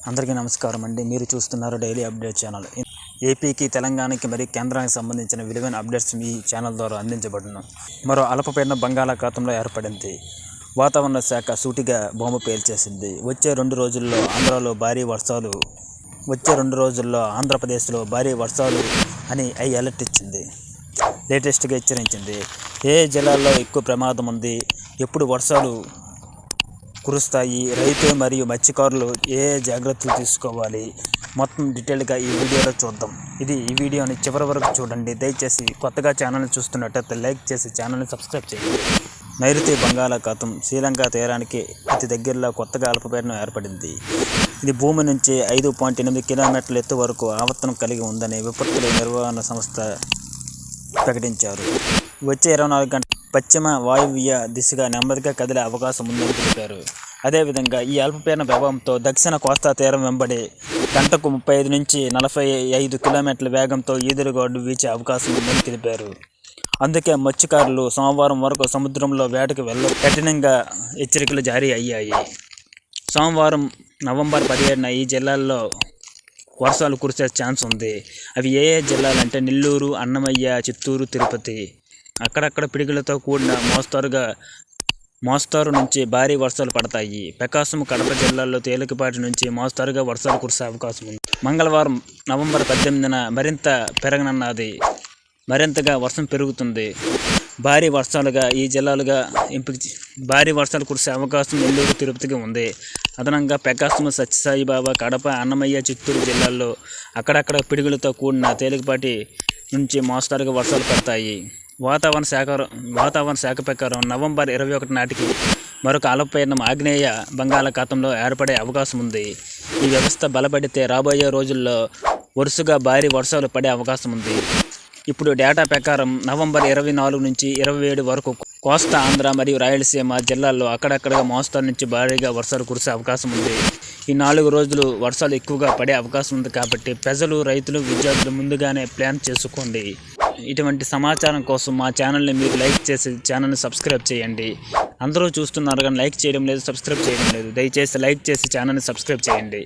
అందరికీ నమస్కారం అండి. మీరు చూస్తున్నారు డైలీ అప్డేట్ ఛానల్. ఏపీకి, తెలంగాణకి మరియు కేంద్రానికి సంబంధించిన విలువైన అప్డేట్స్ ఈ ఛానల్ ద్వారా అందించబడును. మరో అల్పపీడనం బంగాళాఖాతంలో ఏర్పడింది. వాతావరణ శాఖ సూటిగా బాంబు పేల్చేసింది. వచ్చే 2 రోజుల్లో ఆంధ్రప్రదేశ్లో భారీ వర్షాలు అని అలర్ట్ ఇచ్చింది. లేటెస్ట్గా హెచ్చరించింది. ఏ జిల్లాల్లో ఎక్కువ ప్రమాదం ఉంది, ఎప్పుడు వర్షాలు కురుస్తాయి, రైతులు మరియు మత్స్యకారులు ఏ జాగ్రత్తలు తీసుకోవాలి, మొత్తం డీటెయిల్గా ఈ వీడియోలో చూద్దాం. ఈ వీడియోని చివరి వరకు చూడండి. దయచేసి కొత్తగా ఛానల్ని చూస్తున్నట్టయితే లైక్ చేసి ఛానల్ని సబ్స్క్రైబ్ చేయండి. నైరుతి బంగాళాఖాతం శ్రీలంక తీరానికి అతి దగ్గరలో కొత్తగా అల్పపీడనం ఏర్పడింది. ఇది భూమి నుంచి 5.8 కిలోమీటర్ల ఎత్తు వరకు ఆవర్తనం కలిగి ఉందని విపత్తుల నిర్వహణ సంస్థ ప్రకటించారు. వచ్చే 24 గంటల పశ్చిమ వాయువ్య దిశగా నెమ్మదిగా కదిలే అవకాశం ఉందని తెలిపారు. అదేవిధంగా ఈ అల్పపీడన ప్రభావంతో దక్షిణ కోస్తా తీరం వెంబడి గంటకు 35 నుంచి 45 కిలోమీటర్ల వేగంతో ఈదురుగాలు వీచే అవకాశం ఉందని తెలిపారు. అందుకే మత్స్యకారులు సోమవారం వరకు సముద్రంలో వేటకు కఠినంగా హెచ్చరికలు జారీ అయ్యాయి. సోమవారం నవంబర్ 17న ఈ జిల్లాల్లో వర్షాలు కురిసే ఛాన్స్ ఉంది. అవి ఏ జిల్లాలంటే నెల్లూరు, అన్నమయ్య, చిత్తూరు, తిరుపతి. అక్కడక్కడ పిడుగులతో కూడిన మోస్తరు నుంచి భారీ వర్షాలు పడతాయి. ప్రకాశం, కడప జిల్లాల్లో తేలికపాటి నుంచి మోస్తరుగా వర్షాలు కురిసే అవకాశం ఉంది. మంగళవారం నవంబర్ 18న మరింతగా వర్షం పెరుగుతుంది. భారీ వర్షాలు కురిసే అవకాశం నెల్లూరు, తిరుపతికి ఉంది. అదనంగా ప్రకాశం, సత్యసాయిబాబా, కడప, అన్నమయ్య, చిత్తూరు జిల్లాల్లో అక్కడక్కడ పిడుగులతో కూడిన తేలికపాటి నుంచి మోస్తరుగా వర్షాలు పడతాయి. వాతావరణ శాఖ ప్రకారం నవంబర్ 21 నాటికి మరొక అల్పపీడనం ఆగ్నేయ బంగాళాఖాతంలో ఏర్పడే అవకాశం ఉంది. ఈ వ్యవస్థ బలపడితే రాబోయే రోజుల్లో వరుసగా భారీ వర్షాలు పడే అవకాశం ఉంది. ఇప్పుడు డేటా ప్రకారం నవంబర్ 24 నుంచి 27 వరకు కోస్తా ఆంధ్ర మరియు రాయలసీమ జిల్లాల్లో అక్కడక్కడ మోస్తరు నుంచి భారీగా వర్షాలు కురిసే అవకాశం ఉంది. ఈ 4 రోజులు వర్షాలు ఎక్కువగా పడే అవకాశం ఉంది. కాబట్టి ప్రజలు, రైతులు, విద్యార్థులు ముందుగానే ప్లాన్ చేసుకోండి. ఇటువంటి సమాచారం కోసం మా ఛానల్ని మీరు లైక్ చేసి ఛానల్ని సబ్స్క్రైబ్ చేయండి. అందరూ చూస్తున్నారు కానీ లైక్ చేయడం లేదు, సబ్స్క్రైబ్ చేయడం లేదు. దయచేసి లైక్ చేసి ఛానల్ని సబ్స్క్రైబ్ చేయండి.